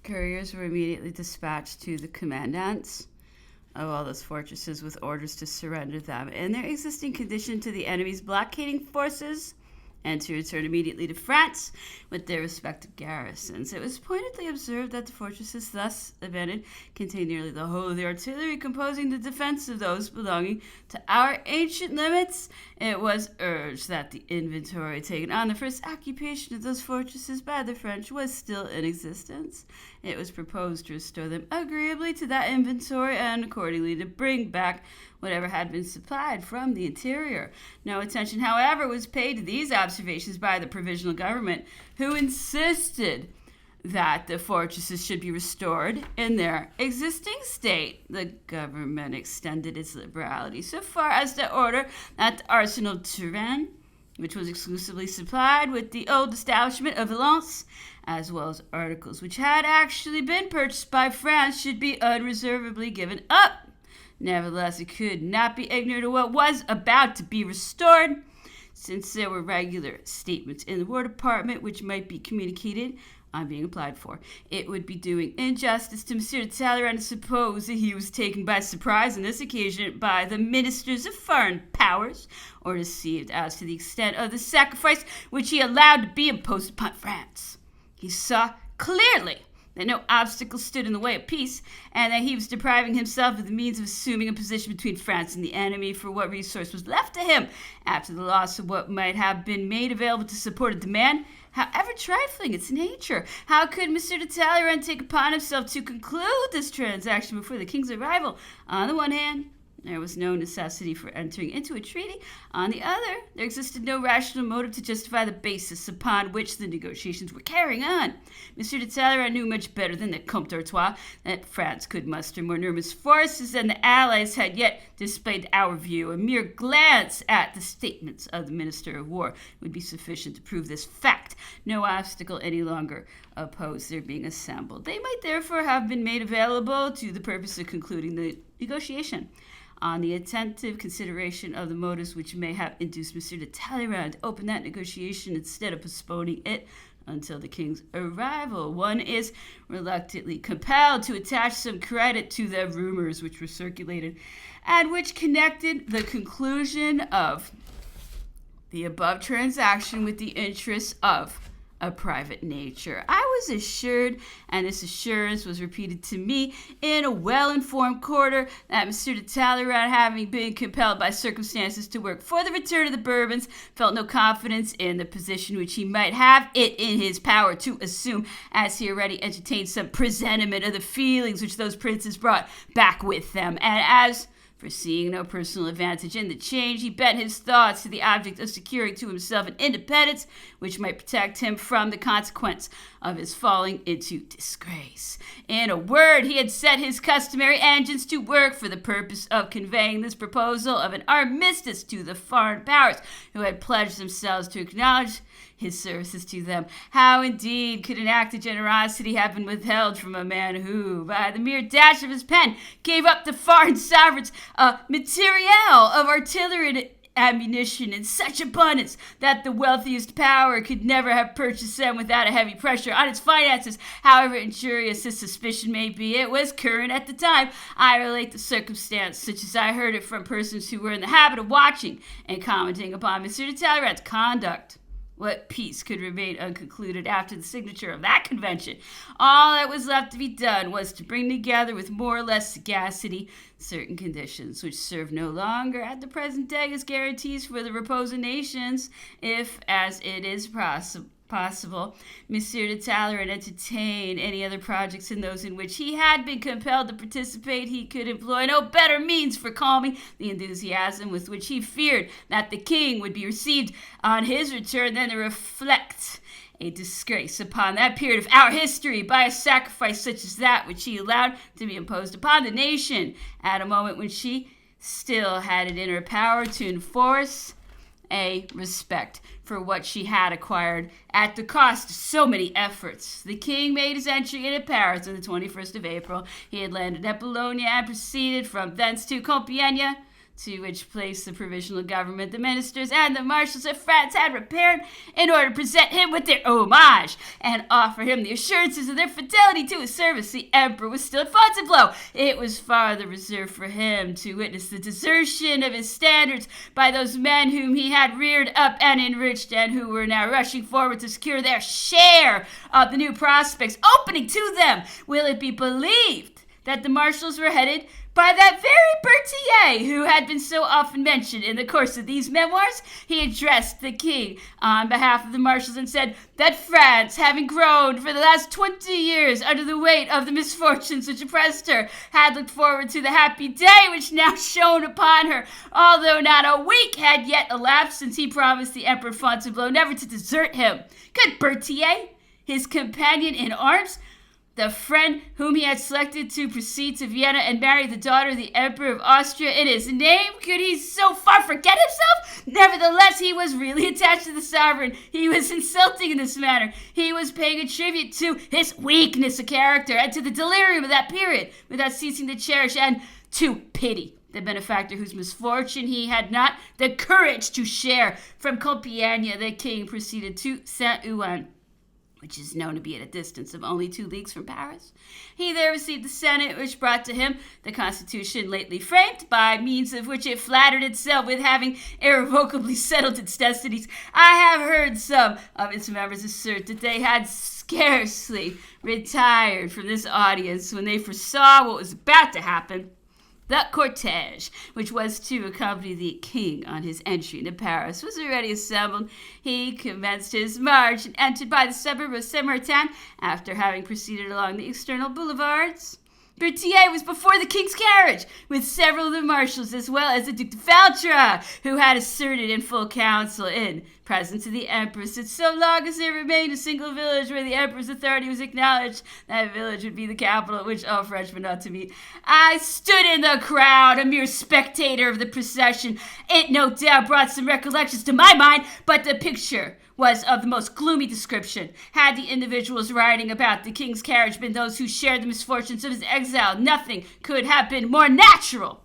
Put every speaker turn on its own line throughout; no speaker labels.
Couriers were immediately dispatched to the commandants of all those fortresses with orders to surrender them in their existing condition to the enemy's blockading forces and to return immediately to France with their respective garrisons. It was pointedly observed that the fortresses thus abandoned contained nearly the whole of the artillery composing the defense of those belonging to our ancient limits. It was urged that the inventory taken on the first occupation of those fortresses by the French was still in existence. It was proposed to restore them agreeably to that inventory and accordingly to bring back whatever had been supplied from the interior. No attention, however, was paid to these observations by the provisional government, who insisted that the fortresses should be restored in their existing state. The government extended its liberality so far as to order that the arsenal of Turin, which was exclusively supplied with the old establishment of Valence, as well as articles which had actually been purchased by France, should be unreservedly given up. Nevertheless, it could not be ignorant of what was about to be restored, since there were regular statements in the War Department which might be communicated on being applied for. It would be doing injustice to Monsieur de Talleyrand to suppose that he was taken by surprise on this occasion by the ministers of foreign powers, or deceived as to the extent of the sacrifice which he allowed to be imposed upon France. He saw clearly that no obstacle stood in the way of peace, and that he was depriving himself of the means of assuming a position between France and the enemy for what resource was left to him after the loss of what might have been made available to support a demand, however trifling its nature. How could Monsieur de Talleyrand take upon himself to conclude this transaction before the king's arrival? On the one hand, there was no necessity for entering into a treaty. On the other, there existed no rational motive to justify the basis upon which the negotiations were carrying on. Monsieur de Talleyrand knew much better than the Comte d'Artois that France could muster more numerous forces than the Allies had yet displayed to our view. A mere glance at the statements of the Minister of War would be sufficient to prove this fact. No obstacle any longer opposed their being assembled. They might therefore have been made available to the purpose of concluding the negotiation. On the attentive consideration of the motives which may have induced Monsieur de Talleyrand to open that negotiation instead of postponing it until the king's arrival, one is reluctantly compelled to attach some credit to the rumors which were circulated and which connected the conclusion of the above transaction with the interests of a private nature. I was assured, and this assurance was repeated to me in a well-informed quarter, that Monsieur de Talleyrand, having been compelled by circumstances to work for the return of the Bourbons, felt no confidence in the position which he might have it in his power to assume, as he already entertained some presentiment of the feelings which those princes brought back with them, and as foreseeing no personal advantage in the change, he bent his thoughts to the object of securing to himself an independence which might protect him from the consequence of his falling into disgrace. In a word, he had set his customary engines to work for the purpose of conveying this proposal of an armistice to the foreign powers who had pledged themselves to acknowledge his services to them. How indeed could an act of generosity have been withheld from a man who, by the mere dash of his pen, gave up to foreign sovereigns a materiel of artillery and ammunition in such abundance that the wealthiest power could never have purchased them without a heavy pressure on its finances? However injurious this suspicion may be, it was current at the time. I relate the circumstance such as I heard it from persons who were in the habit of watching and commenting upon Monsieur de Talleyrand's conduct. What peace could remain unconcluded after the signature of that convention? All that was left to be done was to bring together with more or less sagacity certain conditions which serve no longer at the present day as guarantees for the repose of nations, if, as it is possible, Monsieur de Talleyrand entertained any other projects than those in which he had been compelled to participate, he could employ no better means for calming the enthusiasm with which he feared that the king would be received on his return than to reflect a disgrace upon that period of our history by a sacrifice such as that which he allowed to be imposed upon the nation at a moment when she still had it in her power to enforce a respect for what she had acquired at the cost of so many efforts. The king made his entry into Paris on the 21st of April. He had landed at Boulogne and proceeded from thence to Compiègne. to which place the provisional government, the ministers, and the marshals of France had repaired in order to present him with their homage and offer him the assurances of their fidelity to his service. The emperor was still at Fontainebleau. It was farther reserved for him to witness the desertion of his standards by those men whom he had reared up and enriched, and who were now rushing forward to secure their share of the new prospects opening to them. Will it be believed that the marshals were headed by that very Berthier who had been so often mentioned in the course of these memoirs? He addressed the king on behalf of the marshals and said that France, having groaned for the last 20 years under the weight of the misfortunes which oppressed her, had looked forward to the happy day which now shone upon her, although not a week had yet elapsed since he promised the Emperor Fontainebleau never to desert him. Good Berthier, his companion in arms, the friend whom he had selected to proceed to Vienna and marry the daughter of the Emperor of Austria in his name, could he so far forget himself? Nevertheless, he was really attached to the sovereign. He was insulting in this manner. He was paying a tribute to his weakness of character and to the delirium of that period, without ceasing to cherish and to pity the benefactor whose misfortune he had not the courage to share. From Compiègne, the king proceeded to Saint-Ouen, which is known to be at a distance of only 2 leagues from Paris. He there received the Senate, which brought to him the constitution lately framed, by means of which it flattered itself with having irrevocably settled its destinies. I have heard some of its members assert that they had scarcely retired from this audience when they foresaw what was about to happen. The cortege, which was to accompany the king on his entry into Paris, was already assembled. He commenced his march and entered by the suburb of Saint-Martin, after having proceeded along the external boulevards. Berthier was before the king's carriage, with several of the marshals, as well as the Duc de Feltre, who had asserted in full council, in presence of the empress, that so long as there remained a single village where the emperor's authority was acknowledged, that village would be the capital at which all Frenchmen ought to meet. I stood in the crowd, a mere spectator of the procession. It no doubt brought some recollections to my mind, but the picture was of the most gloomy description. Had the individuals riding about the king's carriage been those who shared the misfortunes of his exile, nothing could have been more natural.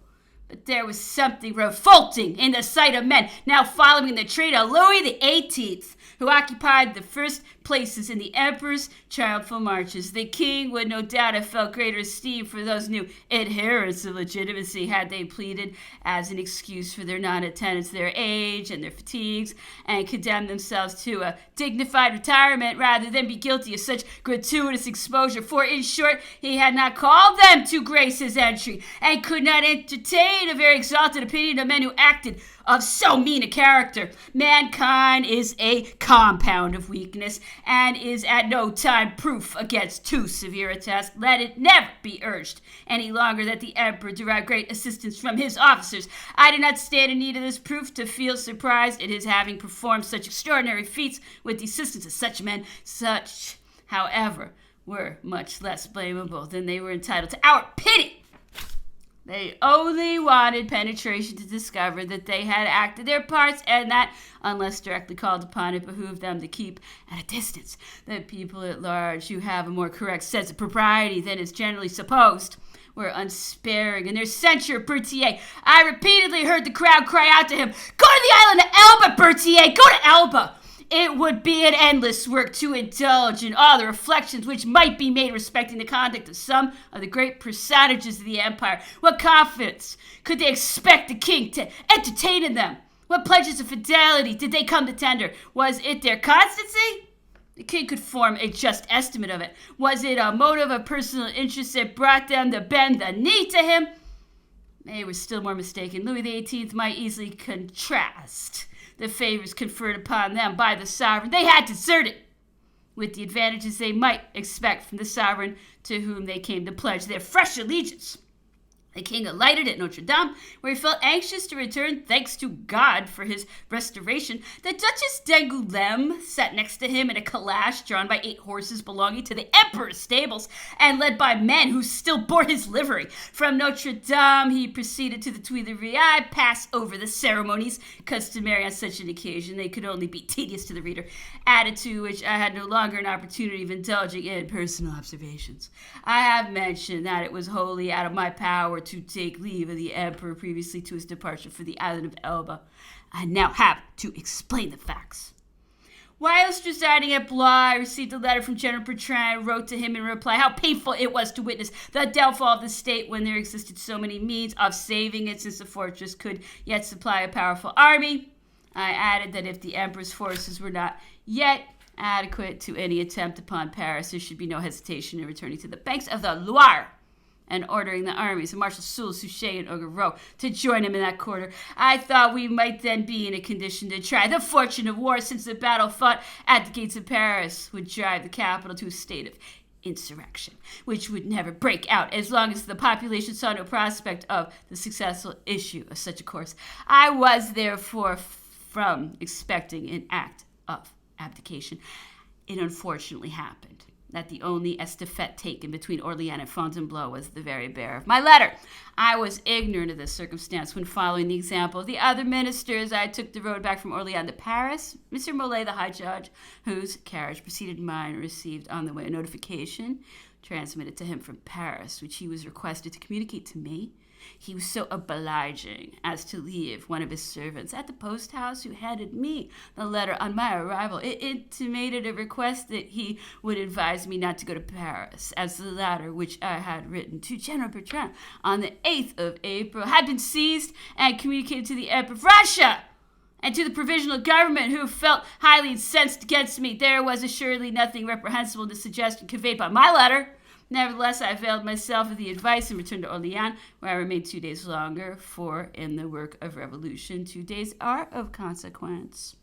But there was something revolting in the sight of men now following the train of Louis XVIII, who occupied the first places in the emperor's triumphal marches. The king would no doubt have felt greater esteem for those new adherents of legitimacy had they pleaded as an excuse for their non-attendance their age and their fatigues, and condemned themselves to a dignified retirement rather than be guilty of such gratuitous exposure. For, in short, he had not called them to grace his entry, and could not entertain a very exalted opinion of men who acted of so mean a character. Mankind is a compound of weakness, and is at no time proof against too severe a test. Let it never be urged any longer that the emperor derived great assistance from his officers. I do not stand in need of this proof to feel surprised at his having performed such extraordinary feats with the assistance of such men. Such, however, were much less blamable than they were entitled to our pity. They only wanted penetration to discover that they had acted their parts, and that, unless directly called upon, it behooved them to keep at a distance. The people at large, who have a more correct sense of propriety than is generally supposed, were unsparing in their censure of Berthier. I repeatedly heard the crowd cry out to him, "Go to the island of Elba, Berthier! Go to Elba!" It would be an endless work to indulge in all the reflections which might be made respecting the conduct of some of the great personages of the empire. What confidence could they expect the king to entertain in them? What pledges of fidelity did they come to tender? Was it their constancy? The king could form a just estimate of it. Was it a motive of personal interest that brought them to bend the knee to him? They were still more mistaken. Louis XVIII might easily contrast the favors conferred upon them by the sovereign. They had deserted with the advantages they might expect from the sovereign to whom they came to pledge their fresh allegiance. The king alighted at Notre Dame, where he felt anxious to return thanks to God for his restoration. The Duchess d'Angoulême sat next to him in a calash drawn by 8 horses belonging to the emperor's stables and led by men who still bore his livery. From Notre Dame, he proceeded to the Tuileries. I pass over the ceremonies customary on such an occasion. They could only be tedious to the reader, added to which I had no longer an opportunity of indulging in personal observations. I have mentioned that it was wholly out of my power to take leave of the emperor previously to his departure for the island of Elba. I now have to explain the facts. Whilst residing at Blois, I received a letter from General Bertrand and wrote to him in reply how painful it was to witness the downfall of the state when there existed so many means of saving it, since the fortress could yet supply a powerful army. I added that if the emperor's forces were not yet adequate to any attempt upon Paris, there should be no hesitation in returning to the banks of the Loire and ordering the armies of Marshal Soult, Suchet, and Augereau to join him in that quarter. I thought we might then be in a condition to try the fortune of war, since the battle fought at the gates of Paris would drive the capital to a state of insurrection, which would never break out as long as the population saw no prospect of the successful issue of such a course. I was therefore from expecting an act of abdication. It unfortunately happened that the only estafette taken between Orléans and Fontainebleau was the very bearer of my letter. I was ignorant of this circumstance when, following the example of the other ministers, I took the road back from Orléans to Paris. M. Molay, the High Judge, whose carriage preceded mine, received on the way a notification transmitted to him from Paris, which he was requested to communicate to me. He was so obliging as to leave one of his servants at the post house who handed me the letter on my arrival. It intimated a request that he would advise me not to go to Paris, as the letter which I had written to General Bertrand on the 8th of April had been seized and communicated to the Emperor of Russia and to the provisional government, who felt highly incensed against me. There was assuredly nothing reprehensible in the suggestion conveyed by my letter. Nevertheless, I availed myself of the advice and returned to Orléans, where I remained 2 days longer, for in the work of revolution, 2 days are of consequence.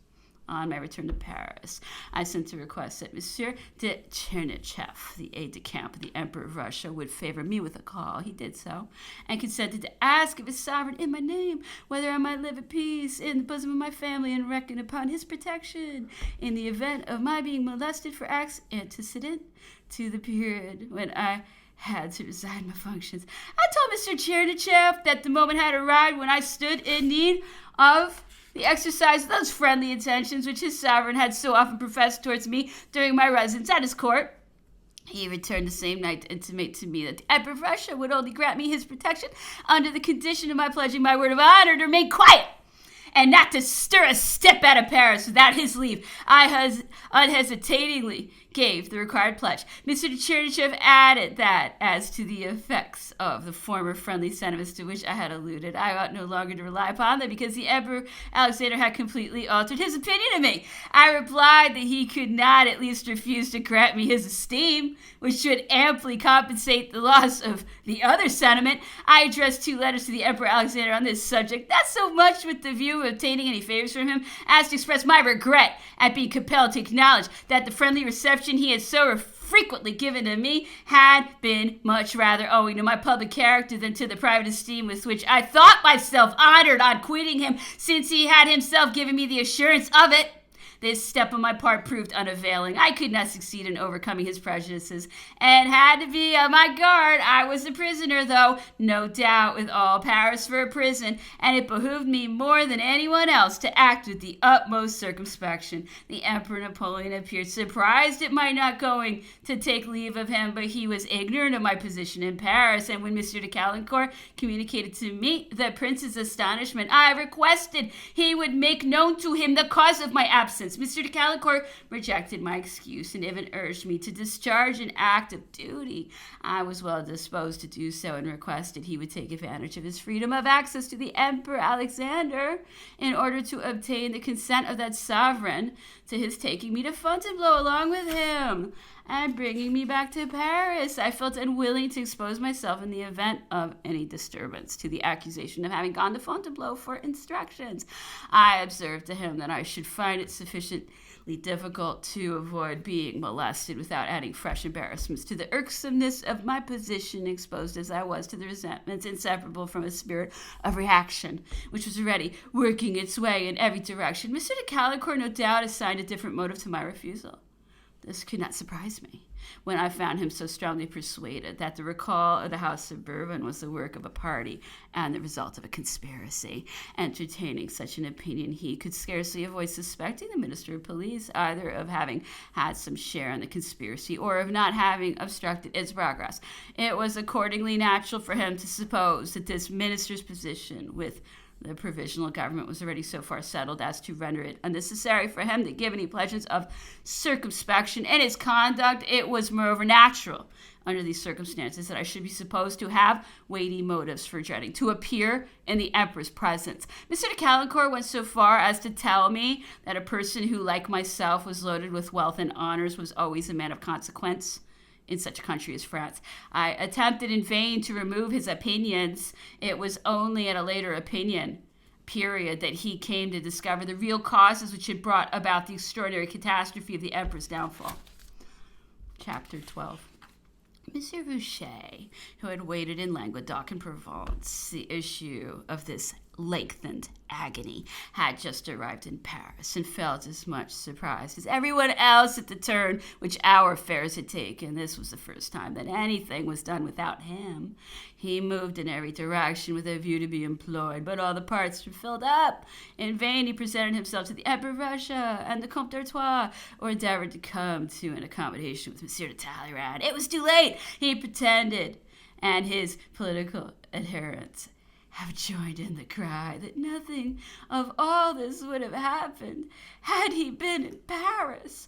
On my return to Paris, I sent a request that Monsieur de Chernichev, the aide-de-camp of the Emperor of Russia, would favor me with a call. He did so, and consented to ask of his sovereign in my name whether I might live at peace in the bosom of my family and reckon upon his protection in the event of my being molested for acts antecedent to the period when I had to resign my functions. I told Mr. Chernichev that the moment had arrived when I stood in need of the exercise of those friendly intentions which his sovereign had so often professed towards me during my residence at his court. He returned the same night to intimate to me that the Emperor of Russia would only grant me his protection under the condition of my pledging my word of honor to remain quiet and not to stir a step out of Paris without his leave. I unhesitatingly gave the required pledge. Mr. Chernichev added that, as to the effects of the former friendly sentiments to which I had alluded, I ought no longer to rely upon them, because the Emperor Alexander had completely altered his opinion of me. I replied that he could not at least refuse to grant me his esteem, which should amply compensate the loss of the other sentiment. I addressed 2 letters to the Emperor Alexander on this subject, not so much with the view of obtaining any favors from him, as to express my regret at being compelled to acknowledge that the friendly reception he had so frequently given to me had been much rather owing to my public character than to the private esteem with which I thought myself honored on quitting him, since he had himself given me the assurance of it. This step on my part proved unavailing. I could not succeed in overcoming his prejudices, and had to be on my guard. I was a prisoner, though, no doubt, with all Paris for a prison, and it behooved me more than anyone else to act with the utmost circumspection. The Emperor Napoleon appeared surprised at my not going to take leave of him, but he was ignorant of my position in Paris, and when Monsieur de Caulaincourt communicated to me the prince's astonishment, I requested he would make known to him the cause of my absence. Mr. de Caulaincourt rejected my excuse and even urged me to discharge an act of duty. I was well disposed to do so and requested he would take advantage of his freedom of access to the Emperor Alexander in order to obtain the consent of that sovereign to his taking me to Fontainebleau along with him and bringing me back to Paris. I felt unwilling to expose myself in the event of any disturbance to the accusation of having gone to Fontainebleau for instructions. I observed to him that I should find it sufficiently difficult to avoid being molested without adding fresh embarrassments to the irksomeness of my position, exposed as I was to the resentments inseparable from a spirit of reaction, which was already working its way in every direction. Mr. de Caulaincourt no doubt assigned a different motive to my refusal. This could not surprise me. when I found him so strongly persuaded that the recall of the House of Bourbon was the work of a party and the result of a conspiracy. Entertaining such an opinion, he could scarcely avoid suspecting the Minister of Police either of having had some share in the conspiracy or of not having obstructed its progress. It was accordingly natural for him to suppose that this minister's position with the provisional government was already so far settled as to render it unnecessary for him to give any pledges of circumspection in his conduct. It was moreover natural under these circumstances that I should be supposed to have weighty motives for dreading to appear in the emperor's presence. Mr. de Caulaincourt went so far as to tell me that a person who, like myself, was loaded with wealth and honors was always a man of consequence in such a country as France. I attempted in vain to remove his opinions. It was only at a later opinion period that he came to discover the real causes which had brought about the extraordinary catastrophe of the emperor's downfall. Chapter 12. Monsieur Fouché, who had waited in Languedoc and Provence the issue of this lengthened agony, had just arrived in Paris and felt as much surprised as everyone else at the turn which our affairs had taken. This was the first time that anything was done without him. He moved in every direction with a view to be employed, but all the parts were filled up. In vain he presented himself to the Emperor of Russia and the Comte d'Artois, or endeavored to come to an accommodation with Monsieur de Talleyrand. It was too late. He pretended, and his political adherents have joined in the cry that nothing of all this would have happened had he been in Paris.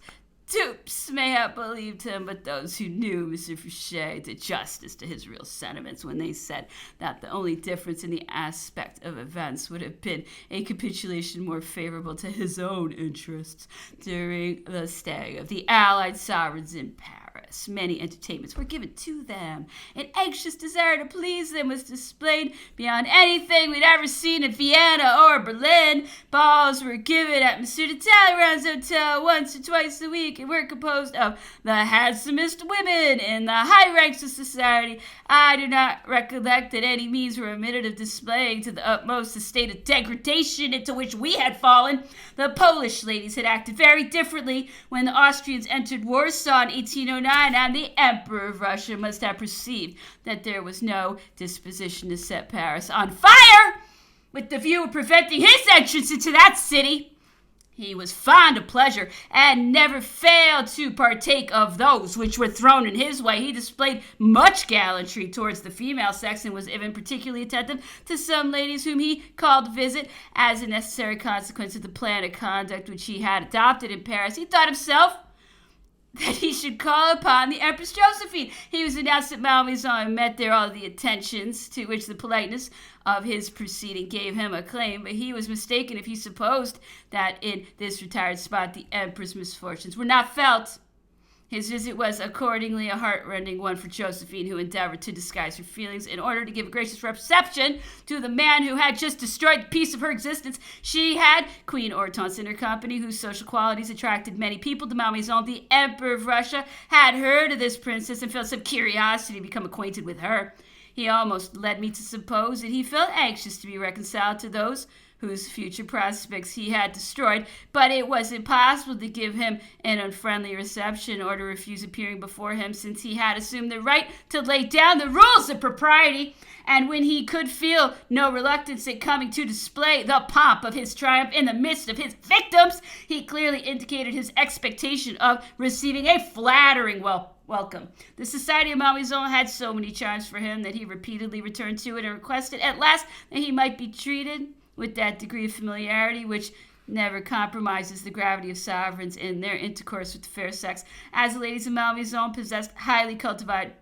Dupes may have believed him, but those who knew Monsieur Fouché did justice to his real sentiments when they said that the only difference in the aspect of events would have been a capitulation more favorable to his own interests. During the stay of the Allied sovereigns in Paris, many entertainments were given to them. An anxious desire to please them was displayed beyond anything we'd ever seen in Vienna or Berlin. Balls were given at Monsieur de Talleyrand's hotel once or twice a week, and were composed of the handsomest women in the high ranks of society. I do not recollect that any means were omitted of displaying to the utmost the state of degradation into which we had fallen. The Polish ladies had acted very differently when the Austrians entered Warsaw in 1809, and the Emperor of Russia must have perceived that there was no disposition to set Paris on fire with the view of preventing his entrance into that city. He was fond of pleasure, and never failed to partake of those which were thrown in his way. He displayed much gallantry towards the female sex, and was even particularly attentive to some ladies whom he called to visit. As a necessary consequence of the plan of conduct which he had adopted in Paris, he thought himself that he should call upon the Empress Josephine. He was announced at Malmaison and met there all the attentions to which the politeness of his proceeding gave him a claim, but he was mistaken if he supposed that in this retired spot the Emperor's misfortunes were not felt. His visit was accordingly a heart-rending one for Josephine, who endeavored to disguise her feelings in order to give a gracious reception to the man who had just destroyed the peace of her existence. She had Queen Hortense in her company, whose social qualities attracted many people to Malmaison. The Emperor of Russia had heard of this princess and felt some curiosity to become acquainted with her. He almost led me to suppose that he felt anxious to be reconciled to those whose future prospects he had destroyed, but it was impossible to give him an unfriendly reception or to refuse appearing before him, since he had assumed the right to lay down the rules of propriety, and when he could feel no reluctance at coming to display the pomp of his triumph in the midst of his victims, he clearly indicated his expectation of receiving a flattering welcome. The Society of Malmaison had so many charms for him that he repeatedly returned to it and requested at last that he might be treated with that degree of familiarity which never compromises the gravity of sovereigns in their intercourse with the fair sex. As the ladies of Malmaison possessed highly cultivated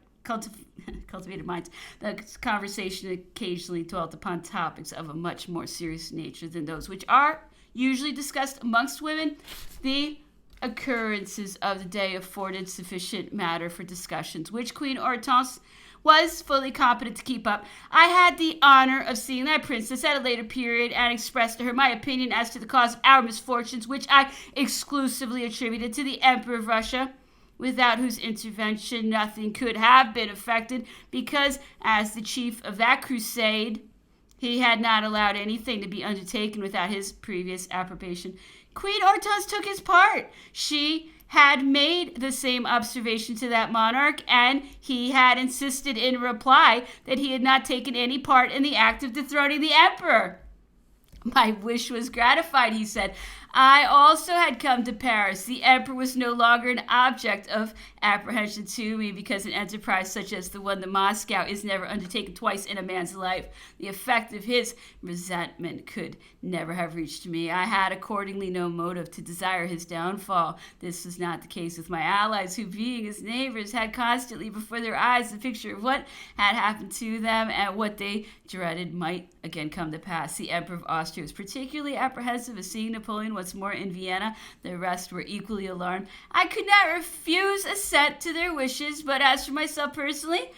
minds, the conversation occasionally dwelt upon topics of a much more serious nature than those which are usually discussed amongst women. The occurrences of the day afforded sufficient matter for discussions, which Queen Hortense was fully competent to keep up. I had the honor of seeing that princess at a later period and expressed to her my opinion as to the cause of our misfortunes, which I exclusively attributed to the Emperor of Russia, without whose intervention nothing could have been effected, because as the chief of that crusade, he had not allowed anything to be undertaken without his previous approbation. Queen Hortense took his part. She had made the same observation to that monarch, and he had insisted in reply that he had not taken any part in the act of dethroning the emperor. My wish was gratified, he said. I also had come to Paris. The emperor was no longer an object of apprehension to me, because an enterprise such as the one to Moscow is never undertaken twice in a man's life. The effect of his resentment could never have reached me. I had accordingly no motive to desire his downfall. This was not the case with my allies, who, being his neighbors, had constantly before their eyes the picture of what had happened to them and what they dreaded might again come to pass. The Emperor of Austria was particularly apprehensive of seeing Napoleon once more in Vienna. The rest were equally alarmed. I could not refuse assent to their wishes, but as for myself personally,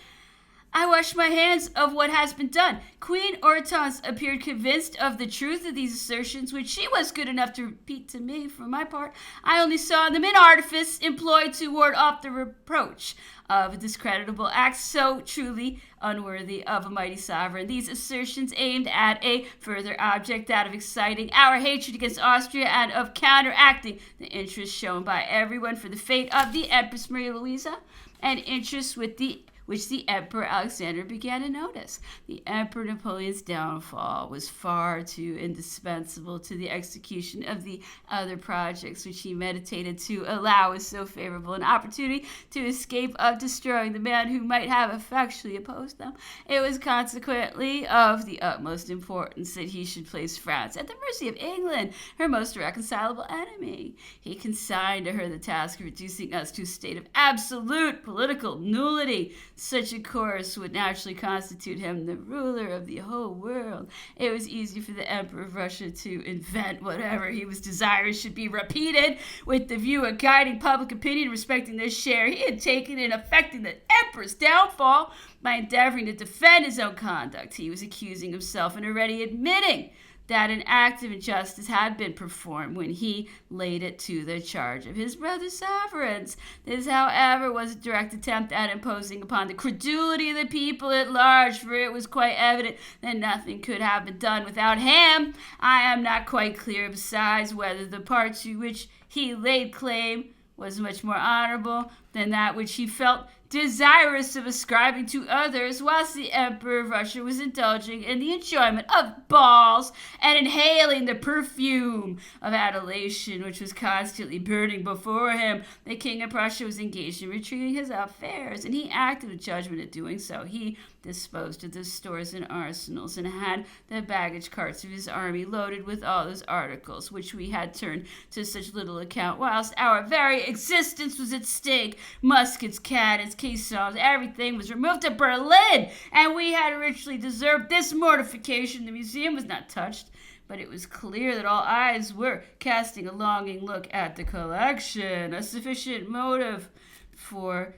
I wash my hands of what has been done. Queen Hortense appeared convinced of the truth of these assertions, which she was good enough to repeat to me. For my part, I only saw them in artifice employed to ward off the reproach of a discreditable act so truly unworthy of a mighty sovereign. These assertions aimed at a further object, that of exciting our hatred against Austria and of counteracting the interest shown by everyone for the fate of the Empress Maria Louisa, an interest which the Emperor Alexander began to notice. The Emperor Napoleon's downfall was far too indispensable to the execution of the other projects which he meditated, to allow with so favorable an opportunity to escape of destroying the man who might have effectually opposed them. It was consequently of the utmost importance that he should place France at the mercy of England, her most irreconcilable enemy. He consigned to her the task of reducing us to a state of absolute political nullity. Such a course would naturally constitute him the ruler of the whole world. It was easy for the Emperor of Russia to invent whatever he was desirous should be repeated, with the view of guiding public opinion respecting the share he had taken in effecting the Emperor's downfall. By endeavoring to defend his own conduct, he was accusing himself and already admitting that an act of injustice had been performed when he laid it to the charge of his brother sovereigns. This, however, was a direct attempt at imposing upon the credulity of the people at large, for it was quite evident that nothing could have been done without him. I am not quite clear, besides, whether the part to which he laid claim was much more honorable than that which he felt desirous of ascribing to others, whilst the Emperor of Russia was indulging in the enjoyment of balls and inhaling the perfume of adulation which was constantly burning before him. The King of Prussia was engaged in retrieving his affairs, and he acted with judgment in doing so. He disposed of the stores and arsenals, and had the baggage carts of his army loaded with all those articles which we had turned to such little account, whilst our very existence was at stake. Muskets, cannons, caissons, everything was removed to Berlin, and we had richly deserved this mortification. The museum was not touched, but it was clear that all eyes were casting a longing look at the collection. A sufficient motive for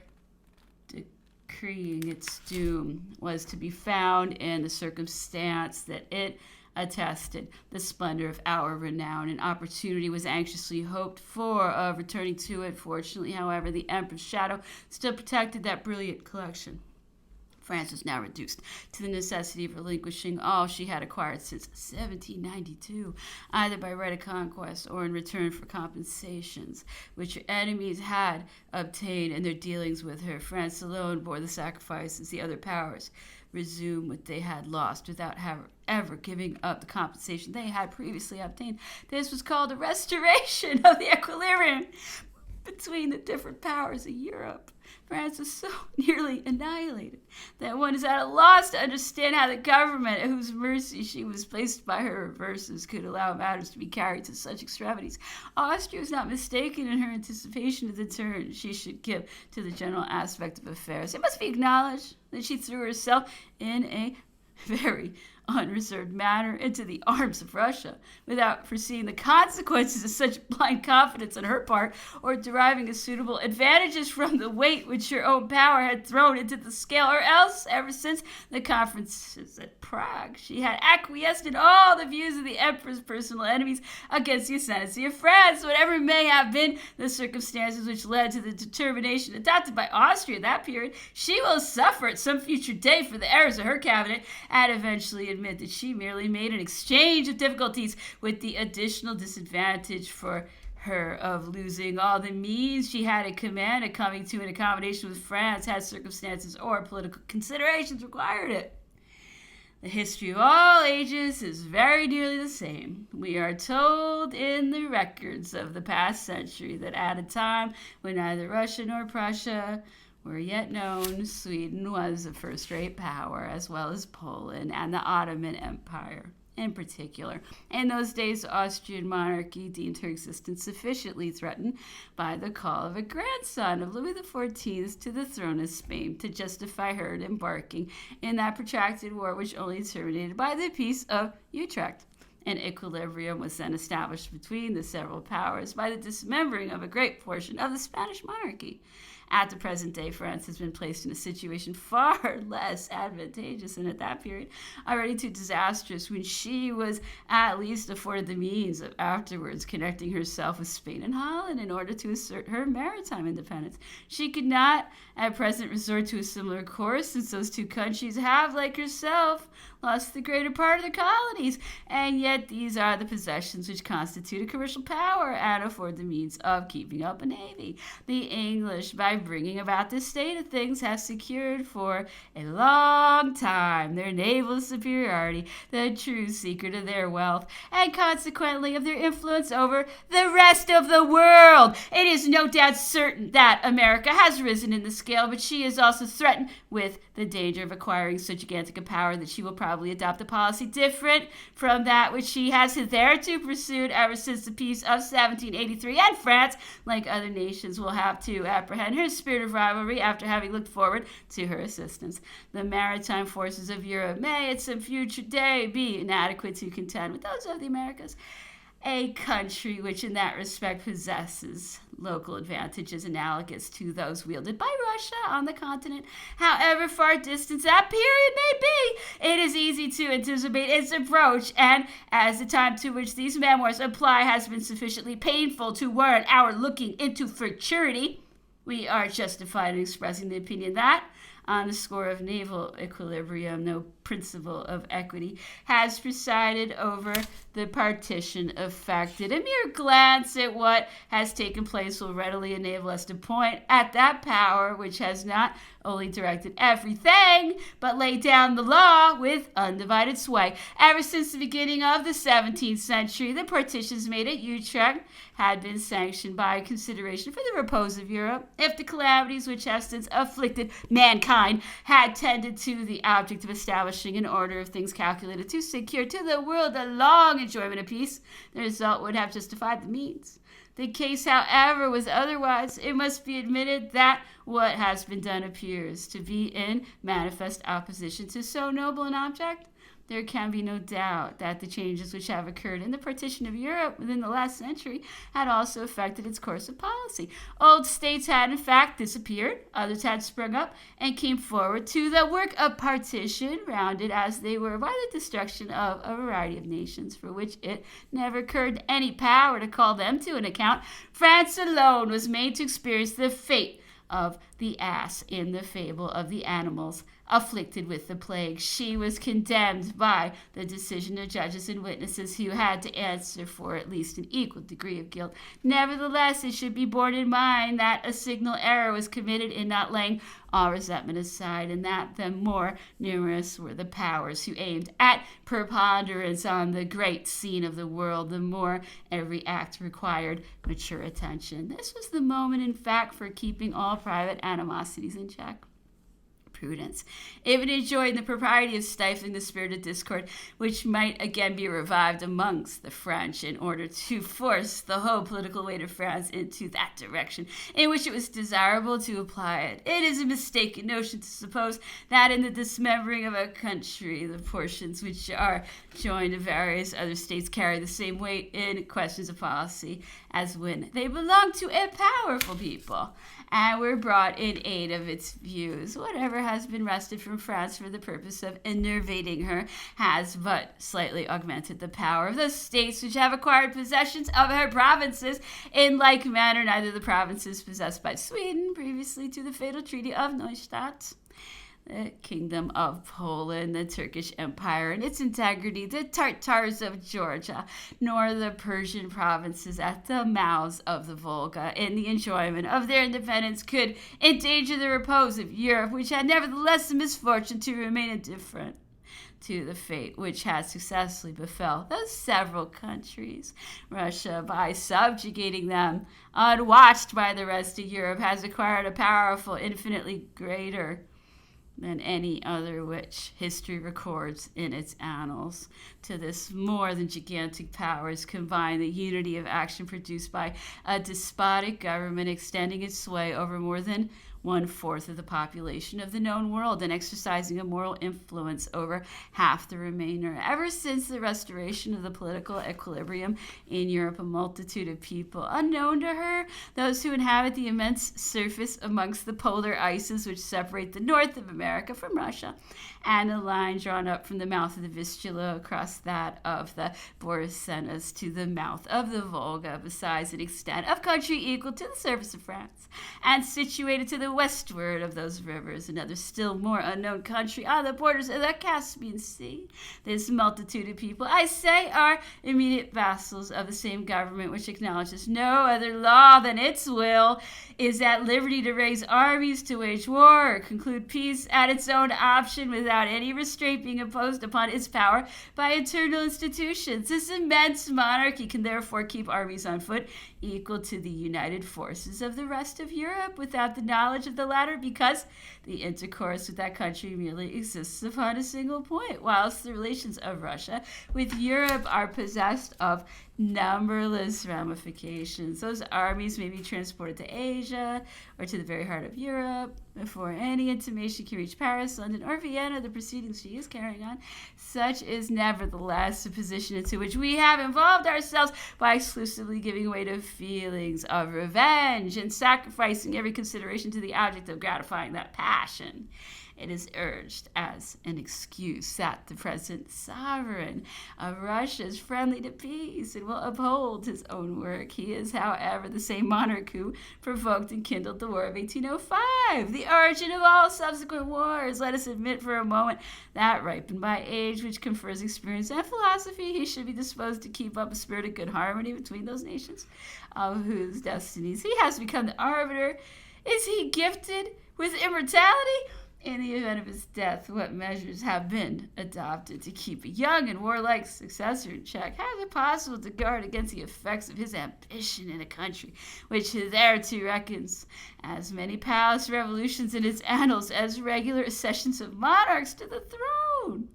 decreeing its doom was to be found in the circumstance that it attested the splendor of our renown. An opportunity was anxiously hoped for of returning to it. Fortunately, however, the Emperor's shadow still protected that brilliant collection. France was now reduced to the necessity of relinquishing all she had acquired since 1792, either by right of conquest or in return for compensations which her enemies had obtained in their dealings with her. France alone bore the sacrifices. The other powers resumed what they had lost without ever giving up the compensation they had previously obtained. This was called the restoration of the equilibrium between the different powers of Europe. France was so nearly annihilated that one is at a loss to understand how the government, at whose mercy she was placed by her reverses, could allow matters to be carried to such extremities. Austria was not mistaken in her anticipation of the turn she should give to the general aspect of affairs. It must be acknowledged that she threw herself in a very unreserved manner into the arms of Russia, without foreseeing the consequences of such blind confidence on her part, or deriving a suitable advantages from the weight which her own power had thrown into the scale, or else, ever since the conferences at Prague, she had acquiesced in all the views of the Emperor's personal enemies against the ascendancy of France. Whatever may have been the circumstances which led to the determination adopted by Austria at that period, she will suffer at some future day for the errors of her cabinet, and eventually admit that she merely made an exchange of difficulties with the additional disadvantage for her of losing all the means she had at command and coming to an accommodation with France had circumstances or political considerations required it. The history of all ages is very nearly the same. We are told in the records of the past century that at a time when neither Russia nor Prussia were yet known, Sweden was a first-rate power, as well as Poland and the Ottoman Empire in particular. In those days, the Austrian monarchy deemed her existence sufficiently threatened by the call of a grandson of Louis XIV to the throne of Spain to justify her embarking in that protracted war, which only terminated by the Peace of Utrecht. An equilibrium was then established between the several powers by the dismembering of a great portion of the Spanish monarchy. At the present day, France has been placed in a situation far less advantageous than at that period, already too disastrous, when she was at least afforded the means of afterwards connecting herself with Spain and Holland in order to assert her maritime independence. She could not at present resort to a similar course, since those two countries have, like herself, lost the greater part of their colonies, and yet these are the possessions which constitute a commercial power and afford the means of keeping up a navy. The English, by bringing about this state of things, have secured for a long time their naval superiority, the true secret of their wealth, and consequently of their influence over the rest of the world. It is no doubt certain that America has risen in the scale, but she is also threatened with the danger of acquiring so gigantic a power that she will probably adopt a policy different from that which she has hitherto pursued ever since the peace of 1783, and France, like other nations, will have to apprehend her spirit of rivalry after having looked forward to her assistance. The maritime forces of Europe may at some future day be inadequate to contend with those of the Americas. A country which in that respect possesses local advantages analogous to those wielded by Russia on the continent, however far distant that period may be, it is easy to anticipate its approach, and as the time to which these memoirs apply has been sufficiently painful to warrant our looking into futurity, we are justified in expressing the opinion that, on the score of naval equilibrium, no principle of equity has presided over the partition effected. A mere glance at what has taken place will readily enable us to point at that power which has not only directed everything, but laid down the law with undivided sway. Ever since the beginning of the 17th century, the partitions made at Utrecht had been sanctioned by consideration for the repose of Europe. If the calamities which have since afflicted mankind had tended to the object of establishing an order of things calculated to secure to the world the long enjoyment of peace, the result would have justified the means. The case, however, was otherwise. It must be admitted that what has been done appears to be in manifest opposition to so noble an object. There can be no doubt that the changes which have occurred in the partition of Europe within the last century had also affected its course of policy. Old states had, in fact, disappeared. Others had sprung up and came forward to the work of partition, rounded as they were by the destruction of a variety of nations, for which it never occurred to any power to call them to an account. France alone was made to experience the fate of the ass in the fable of the animals afflicted with the plague. She was condemned by the decision of judges and witnesses who had to answer for at least an equal degree of guilt. Nevertheless, it should be borne in mind that a signal error was committed in not laying all resentment aside, and that the more numerous were the powers who aimed at preponderance on the great scene of the world, the more every act required mature attention. This was the moment, in fact, for keeping all private animosities in check. Prudence, if it enjoyed the propriety of stifling the spirit of discord which might again be revived amongst the French in order to force the whole political weight of France into that direction in which it was desirable to apply it. It is a mistaken notion to suppose that in the dismembering of a country, the portions which are joined to various other states carry the same weight in questions of policy as when they belong to a powerful people and were brought in aid of its views. Whatever has been wrested from France for the purpose of enervating her has but slightly augmented the power of those states which have acquired possessions of her provinces. In like manner, neither the provinces possessed by Sweden previously to the fatal Treaty of Neustadt, the Kingdom of Poland, the Turkish Empire and its integrity, the Tartars of Georgia, nor the Persian provinces at the mouths of the Volga in the enjoyment of their independence could endanger the repose of Europe, which had nevertheless the misfortune to remain indifferent to the fate which had successfully befell those several countries. Russia, by subjugating them, unwatched by the rest of Europe, has acquired a powerful, infinitely greater than any other which history records in its annals. To this more than gigantic power is combined the unity of action produced by a despotic government extending its sway over more than 1/4 of the population of the known world and exercising a moral influence over half the remainder. Ever since the restoration of the political equilibrium in Europe, a multitude of people, unknown to her, those who inhabit the immense surface amongst the polar ices which separate the north of America from Russia, and the line drawn up from the mouth of the Vistula across that of the Borysthenes to the mouth of the Volga, besides an extent of country equal to the surface of France, and situated to the westward of those rivers, another still more unknown country on the borders of the Caspian Sea. This multitude of people, I say, are immediate vassals of the same government which acknowledges no other law than its will, is at liberty to raise armies, to wage war, or conclude peace at its own option without any restraint being imposed upon its power by internal institutions. This immense monarchy can therefore keep armies on foot equal to the united forces of the rest of Europe without the knowledge of the latter, because the intercourse with that country merely exists upon a single point, whilst the relations of Russia with Europe are possessed of numberless ramifications. Those armies may be transported to Asia or to the very heart of Europe before any intimation can reach Paris, London, or Vienna. The proceedings she is carrying on. Such is nevertheless the position into which we have involved ourselves by exclusively giving way to feelings of revenge and sacrificing every consideration to the object of gratifying that passion. It is urged as an excuse that the present sovereign of Russia is friendly to peace and will uphold his own work. He is, however, the same monarch who provoked and kindled the War of 1805, the origin of all subsequent wars. Let us admit for a moment that, ripened by age, which confers experience and philosophy, he should be disposed to keep up a spirit of good harmony between those nations of whose destinies he has become the arbiter. Is he gifted with immortality? In the event of his death, what measures have been adopted to keep a young and warlike successor in check? How is it possible to guard against the effects of his ambition in a country which hitherto reckons as many palace revolutions in its annals as regular accessions of monarchs to the throne?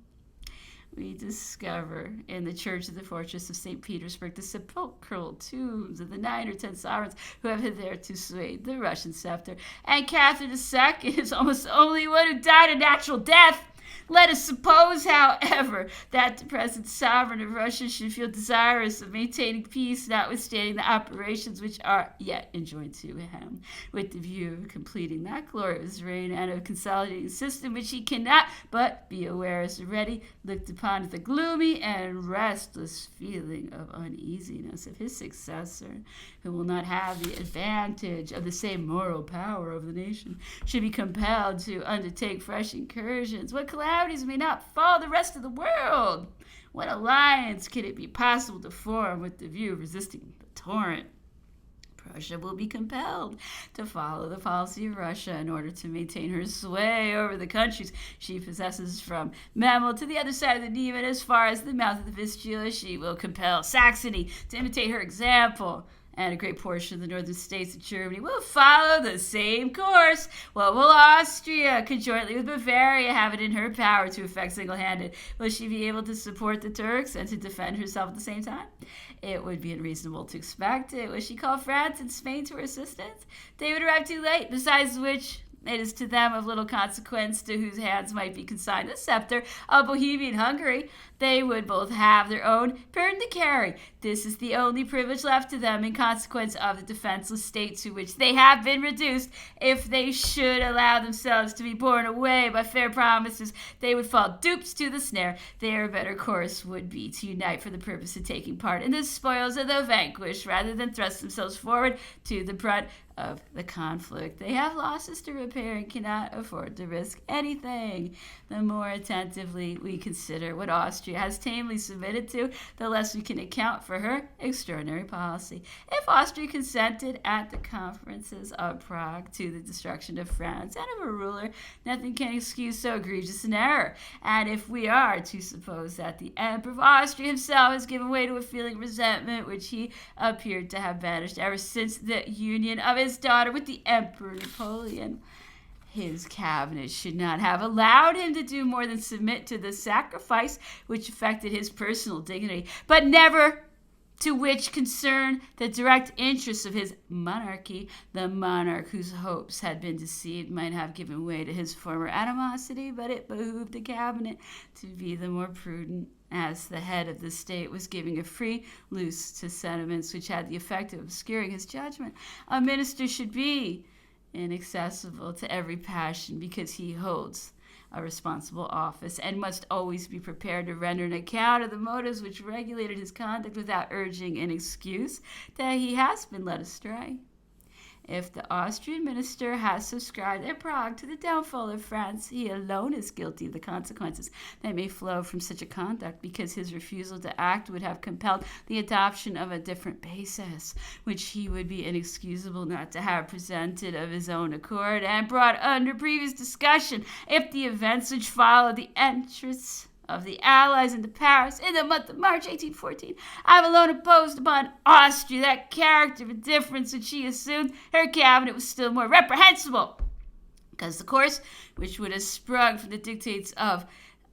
We discover in the church of the fortress of St. Petersburg the sepulchral tombs of the 9 or 10 sovereigns who have hitherto swayed the Russian scepter, and Catherine II is almost the only one who died a natural death. Let us suppose, however, that the present sovereign of Russia should feel desirous of maintaining peace, notwithstanding the operations which are yet enjoined to him, with the view of completing that glorious reign and of consolidating a system which he cannot but be aware is already looked upon with a gloomy and restless feeling of uneasiness. If his successor, who will not have the advantage of the same moral power over the nation, should be compelled to undertake fresh incursions, what calamities may not fall the rest of the world? What alliance can it be possible to form with the view of resisting the torrent? Prussia will be compelled to follow the policy of Russia in order to maintain her sway over the countries she possesses from Memel to the other side of the Niemen. As far as the mouth of the Vistula, she will compel Saxony to imitate her example, and a great portion of the northern states of Germany will follow the same course. What will Austria, conjointly with Bavaria, have it in her power to effect single-handed? Will she be able to support the Turks and to defend herself at the same time? It would be unreasonable to expect it. Will she call France and Spain to her assistance? They would arrive too late, besides which it is to them of little consequence to whose hands might be consigned the scepter of Bohemia and Hungary. They would both have their own burden to carry. This is the only privilege left to them in consequence of the defenseless state to which they have been reduced. If they should allow themselves to be borne away by fair promises, they would fall dupes to the snare. Their better course would be to unite for the purpose of taking part in the spoils of the vanquished, rather than thrust themselves forward to the brunt of the conflict. They have losses to repair and cannot afford to risk anything. The more attentively we consider what Austria has tamely submitted to, the less we can account for her extraordinary policy. If Austria consented at the conferences of Prague to the destruction of France and of her ruler, nothing can excuse so egregious an error. And if we are to suppose that the Emperor of Austria himself has given way to a feeling of resentment which he appeared to have banished ever since the union of his daughter with the Emperor Napoleon, his cabinet should not have allowed him to do more than submit to the sacrifice which affected his personal dignity, but never to which concerned the direct interests of his monarchy. The monarch whose hopes had been deceived might have given way to his former animosity, but it behooved the cabinet to be the more prudent, as the head of the state was giving a free loose to sentiments which had the effect of obscuring his judgment. A minister should be inaccessible to every passion because he holds a responsible office and must always be prepared to render an account of the motives which regulated his conduct without urging an excuse that he has been led astray. If the Austrian minister has subscribed at Prague to the downfall of France, he alone is guilty of the consequences that may flow from such a conduct, because his refusal to act would have compelled the adoption of a different basis, which he would be inexcusable not to have presented of his own accord and brought under previous discussion. If the events which followed the entrance of the Allies into Paris in the month of March 1814 have alone imposed upon Austria that character of indifference which she assumed, her cabinet was still more reprehensible, because the course which would have sprung from the dictates of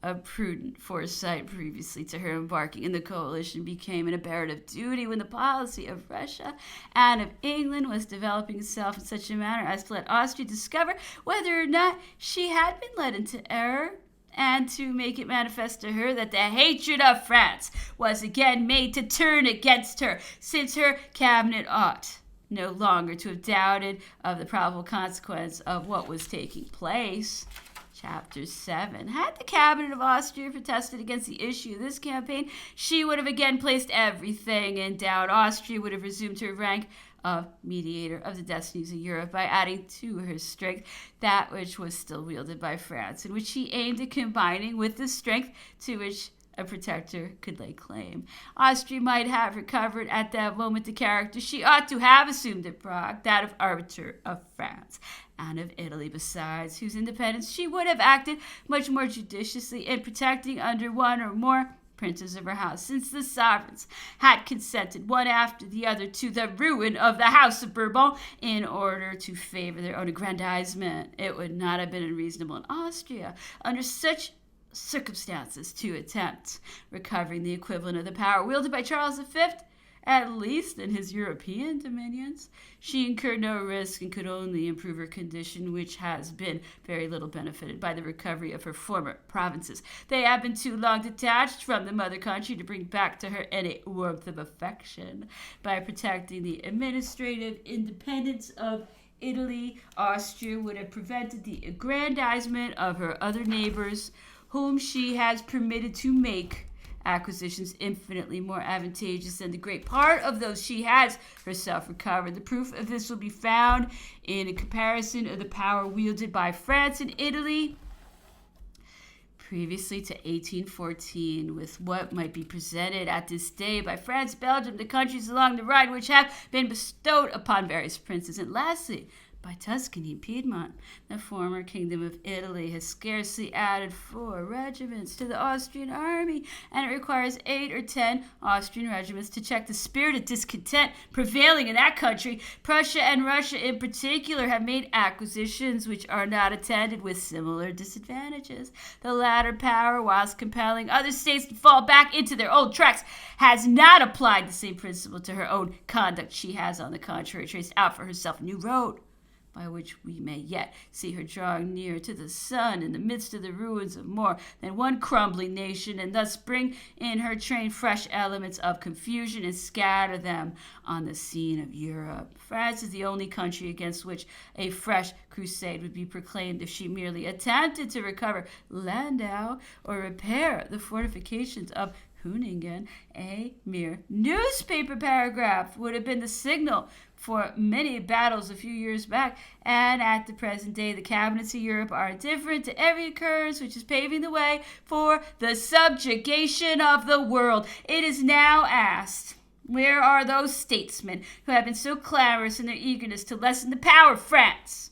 a prudent foresight previously to her embarking in the coalition became an imperative duty when the policy of Russia and of England was developing itself in such a manner as to let Austria discover whether or not she had been led into error, and to make it manifest to her that the hatred of France was again made to turn against her, since her cabinet ought no longer to have doubted of the probable consequence of what was taking place. Chapter 7. Had the cabinet of Austria protested against the issue of this campaign, she would have again placed everything in doubt. Austria would have resumed her rank of mediator of the destinies of Europe by adding to her strength that which was still wielded by France, and which she aimed at combining with the strength to which a protector could lay claim. Austria might have recovered at that moment the character she ought to have assumed at Prague, that of arbiter of France and of Italy, besides whose independence she would have acted much more judiciously in protecting under one or more princes of her house, since the sovereigns had consented one after the other to the ruin of the house of Bourbon in order to favor their own aggrandizement. It would not have been unreasonable in Austria, under such circumstances, to attempt recovering the equivalent of the power wielded by Charles V, at least in his European dominions. She incurred no risk and could only improve her condition, which has been very little benefited by the recovery of her former provinces. They have been too long detached from the mother country to bring back to her any warmth of affection. By protecting the administrative independence of Italy, Austria would have prevented the aggrandizement of her other neighbors, whom she has permitted to make acquisitions infinitely more advantageous than the great part of those she has herself recovered. The proof of this will be found in a comparison of the power wielded by France and Italy previously to 1814 with what might be presented at this day by France, Belgium, the countries along the Rhine which have been bestowed upon various princes, and lastly by Tuscany and Piedmont. The former kingdom of Italy has scarcely added 4 regiments to the Austrian army, and it requires 8 or 10 Austrian regiments to check the spirit of discontent prevailing in that country. Prussia and Russia in particular have made acquisitions which are not attended with similar disadvantages. The latter power, whilst compelling other states to fall back into their old tracks, has not applied the same principle to her own conduct. She has, on the contrary, traced out for herself a new road, by which we may yet see her drawing near to the sun in the midst of the ruins of more than one crumbling nation, and thus bring in her train fresh elements of confusion and scatter them on the scene of Europe. France is the only country against which a fresh crusade would be proclaimed if she merely attempted to recover Landau or repair the fortifications of Huningen, a mere newspaper paragraph would have been the signal for many battles a few years back, and at the present day the cabinets of Europe are indifferent to every occurrence which is paving the way for the subjugation of the world. It is now asked, where are those statesmen who have been so clamorous in their eagerness to lessen the power of France?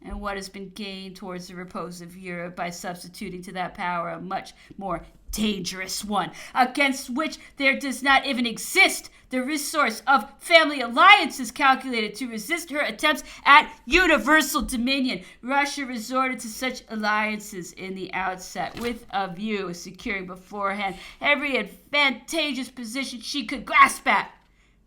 And what has been gained towards the repose of Europe by substituting to that power a much more dangerous one, against which there does not even exist the resource of family alliances calculated to resist her attempts at universal dominion? Russia resorted to such alliances in the outset with a view of securing beforehand every advantageous position she could grasp at.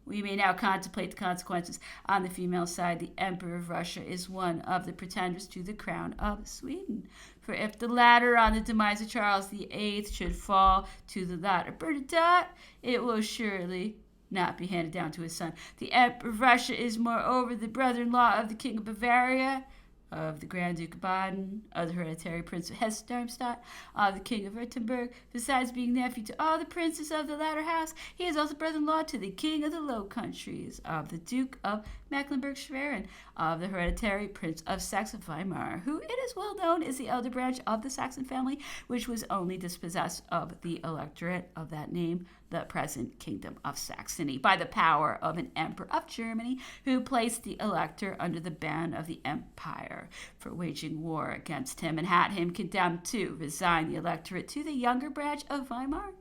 We may now contemplate the consequences. On the female side, the Emperor of Russia is one of the pretenders to the crown of Sweden. For if the latter, on the demise of Charles VIII, should fall to the latter Bernadette, it will surely not be handed down to his son. The Emperor of Russia is, moreover, the brother-in-law of the King of Bavaria, of the Grand Duke of Baden, of the hereditary Prince of Hesse-Darmstadt, of the King of Württemberg. Besides being nephew to all the princes of the latter house, he is also brother-in-law to the King of the Low Countries, of the Duke of Mecklenburg-Schwerin, of the hereditary Prince of Saxe-Weimar, who it is well known is the elder branch of the Saxon family, which was only dispossessed of the electorate of that name, the present Kingdom of Saxony, by the power of an emperor of Germany, who placed the elector under the ban of the empire for waging war against him, and had him condemned to resign the electorate to the younger branch of Weimar,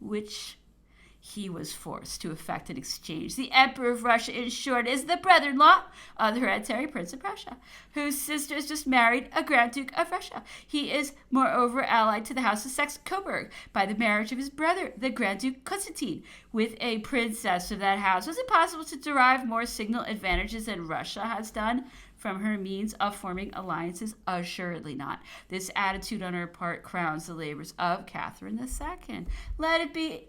which he was forced to effect an exchange. The Emperor of Russia, in short, is the brother-in-law of the hereditary Prince of Prussia, whose sister has just married a Grand Duke of Russia. He is, moreover, allied to the House of Saxe-Coburg by the marriage of his brother, the Grand Duke Constantine, with a princess of that house. Was it possible to derive more signal advantages than Russia has done from her means of forming alliances? Assuredly not. This attitude on her part crowns the labors of Catherine II. Let it be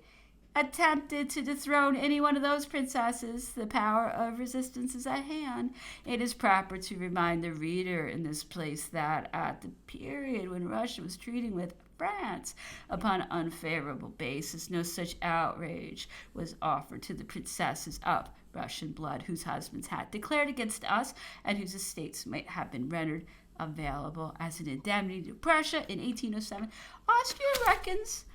attempted to dethrone any one of those princesses, the power of resistance is at hand. It is proper to remind the reader in this place that at the period when Russia was treating with France upon an unfavorable basis, no such outrage was offered to the princesses of Russian blood whose husbands had declared against us and whose estates might have been rendered available as an indemnity to Prussia in 1807. Austria reckons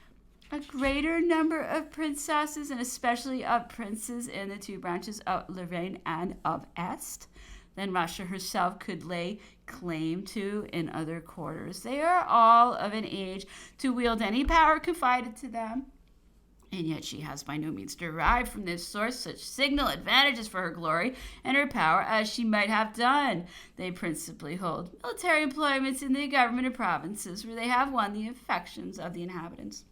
a greater number of princesses, and especially of princes in the two branches of Lorraine and of Est, than Russia herself could lay claim to in other quarters. They are all of an age to wield any power confided to them, and yet she has by no means derived from this source such signal advantages for her glory and her power as she might have done. They principally hold military employments in the government of provinces, where they have won the affections of the inhabitants.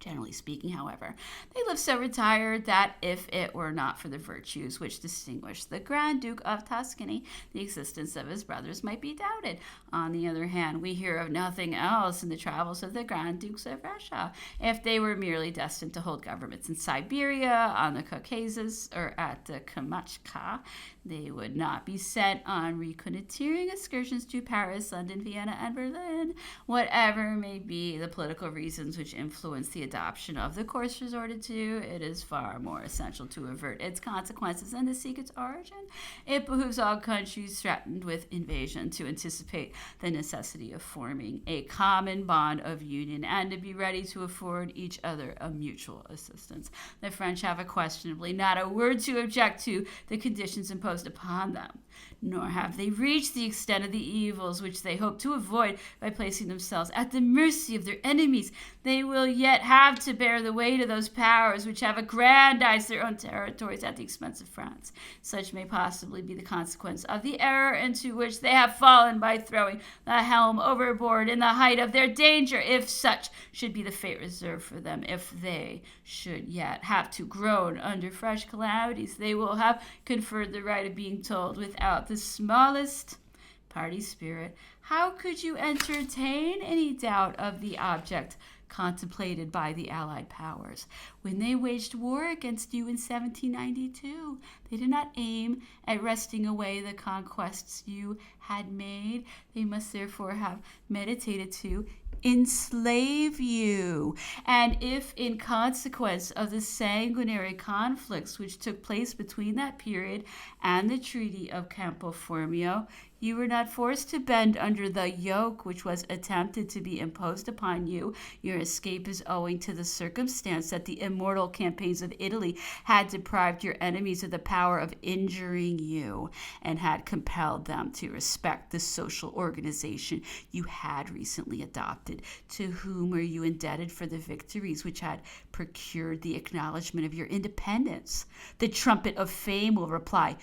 Generally speaking, however, they live so retired that if it were not for the virtues which distinguish the Grand Duke of Tuscany, the existence of his brothers might be doubted. On the other hand, we hear of nothing else in the travels of the Grand Dukes of Russia. If they were merely destined to hold governments in Siberia, on the Caucasus, or at the Kamchatka, they would not be sent on reconnoitering excursions to Paris, London, Vienna, and Berlin. Whatever may be the political reasons which influence the adoption of the course resorted to, it is far more essential to avert its consequences than to seek its origin. It behooves all countries threatened with invasion to anticipate the necessity of forming a common bond of union and to be ready to afford each other a mutual assistance. The French have unquestionably not a word to object to the conditions imposed upon them, nor have they reached the extent of the evils which they hope to avoid by placing themselves at the mercy of their enemies. They will yet have to bear the weight of those powers which have aggrandized their own territories at the expense of France. Such may possibly be the consequence of the error into which they have fallen by throwing the helm overboard in the height of their danger. If such should be the fate reserved for them, if they should yet have to groan under fresh calamities, they will have conferred the right of being told without the smallest party spirit. How could you entertain any doubt of the object contemplated by the Allied powers. When they waged war against you in 1792, they did not aim at wresting away the conquests you had made. They must therefore have meditated to enslave you. And if in consequence of the sanguinary conflicts which took place between that period and the Treaty of Campo Formio, you were not forced to bend under the yoke which was attempted to be imposed upon you, your escape is owing to the circumstance that the immortal campaigns of Italy had deprived your enemies of the power of injuring you and had compelled them to respect the social organization you had recently adopted. To whom are you indebted for the victories which had procured the acknowledgement of your independence? The trumpet of fame will reply,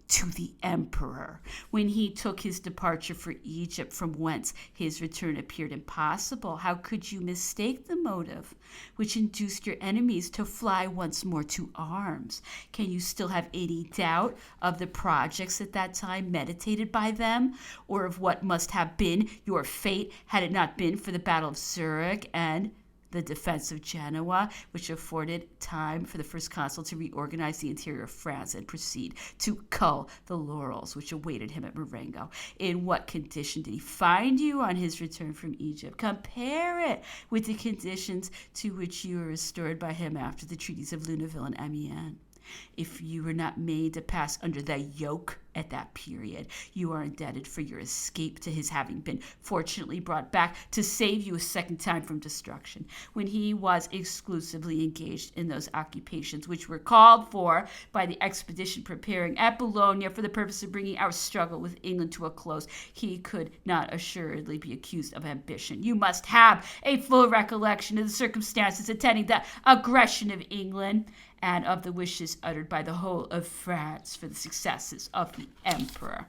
to the emperor, when he took his departure for Egypt, from whence his return appeared impossible. How could you mistake the motive which induced your enemies to fly once more to arms? Can you still have any doubt of the projects at that time meditated by them, or of what must have been your fate had it not been for the Battle of Zurich and the defense of Genoa, which afforded time for the first consul to reorganize the interior of France and proceed to cull the laurels which awaited him at Marengo? In what condition did he find you on his return from Egypt? Compare it with the conditions to which you were restored by him after the treaties of Luneville and Amiens. If you were not made to pass under the yoke at that period, you are indebted for your escape to his having been fortunately brought back to save you a second time from destruction, when he was exclusively engaged in those occupations which were called for by the expedition preparing at Bologna for the purpose of bringing our struggle with England to a close. He could not assuredly be accused of ambition. You must have a full recollection of the circumstances attending the aggression of England and of the wishes uttered by the whole of France for the successes of the emperor,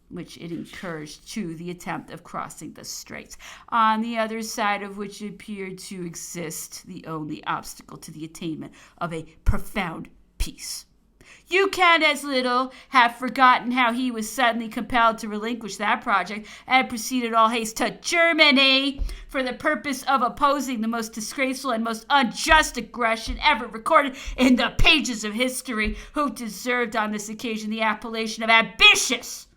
which it encouraged to the attempt of crossing the straits, on the other side of which appeared to exist the only obstacle to the attainment of a profound peace. You can as little have forgotten how he was suddenly compelled to relinquish that project and proceeded all haste to Germany for the purpose of opposing the most disgraceful and most unjust aggression ever recorded in the pages of history, who deserved on this occasion the appellation of ambitious,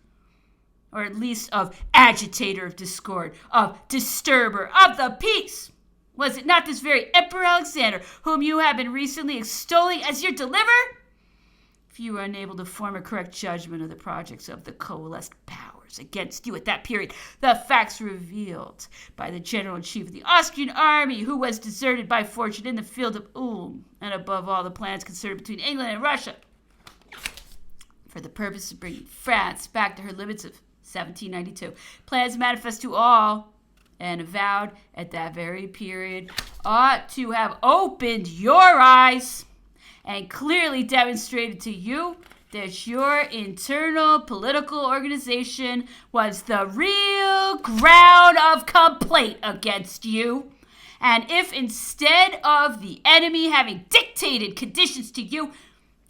or at least of agitator of discord, of disturber of the peace. Was it not this very Emperor Alexander whom you have been recently extolling as your deliverer? If you were unable to form a correct judgment of the projects of the coalesced powers against you at that period, the facts revealed by the general-in-chief of the Austrian army, who was deserted by fortune in the field of Ulm, and above all the plans concerted between England and Russia for the purpose of bringing France back to her limits of 1792, plans manifest to all and avowed at that very period, ought to have opened your eyes and clearly demonstrated to you that your internal political organization was the real ground of complaint against you. And if instead of the enemy having dictated conditions to you,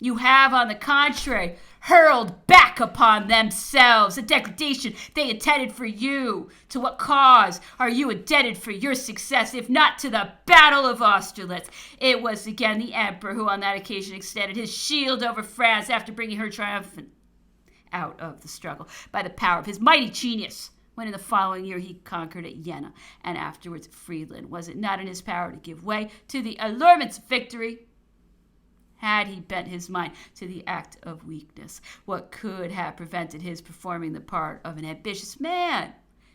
you have, on the contrary, hurled back upon themselves a degradation they intended for you, to what cause are you indebted for your success, if not to the Battle of Austerlitz? It was again the emperor who on that occasion extended his shield over France after bringing her triumphant out of the struggle by the power of his mighty genius, when in the following year he conquered at Jena and afterwards at Friedland. Was it not in his power to give way to the allurements of victory? Had he bent his mind to the act of weakness, what could have prevented his performing the part of an ambitious man?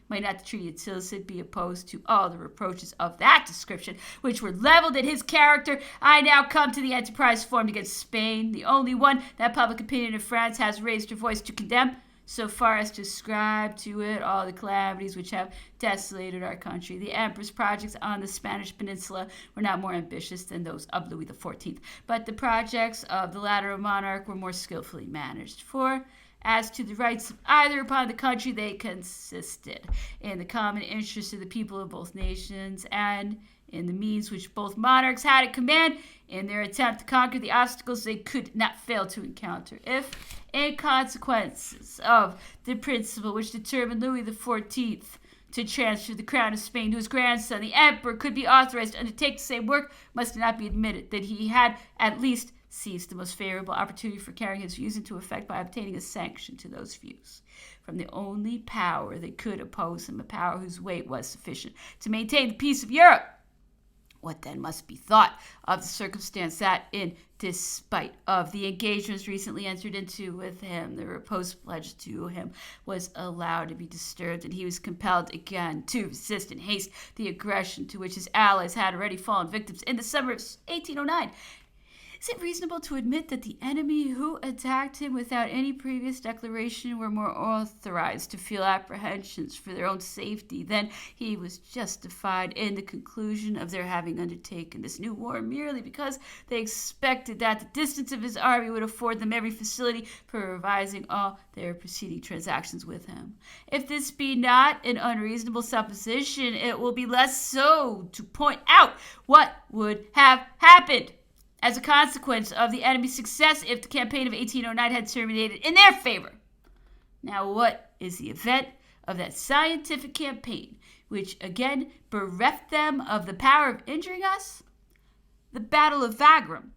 Might not the Treaty of Tilsit be opposed to all the reproaches of that description which were leveled at his character? I now come to the enterprise formed against Spain, the only one that public opinion of France has raised her voice to condemn, so far as to ascribe to it all the calamities which have desolated our country. The emperor's projects on the Spanish peninsula were not more ambitious than those of Louis XIV, but the projects of the latter monarch were more skillfully managed. For as to the rights of either upon the country, they consisted in the common interest of the people of both nations, and in the means which both monarchs had at command in their attempt to conquer the obstacles they could not fail to encounter. If, in consequence of the principle which determined Louis XIV to transfer the crown of Spain to his grandson, the emperor could be authorized to undertake the same work, must not be admitted that he had at least seized the most favorable opportunity for carrying his views into effect by obtaining a sanction to those views from the only power that could oppose him, a power whose weight was sufficient to maintain the peace of Europe. What then must be thought of the circumstance that, in despite of the engagements recently entered into with him, the repose pledged to him was allowed to be disturbed, and he was compelled again to resist in haste the aggression to which his allies had already fallen victims in the summer of 1809? Is it reasonable to admit that the enemy who attacked him without any previous declaration were more authorized to feel apprehensions for their own safety than he was justified in the conclusion of their having undertaken this new war merely because they expected that the distance of his army would afford them every facility for revising all their preceding transactions with him? If this be not an unreasonable supposition, it will be less so to point out what would have happened as a consequence of the enemy's success if the campaign of 1809 had terminated in their favor. Now, what is the event of that scientific campaign, which again bereft them of the power of injuring us? The Battle of Wagram,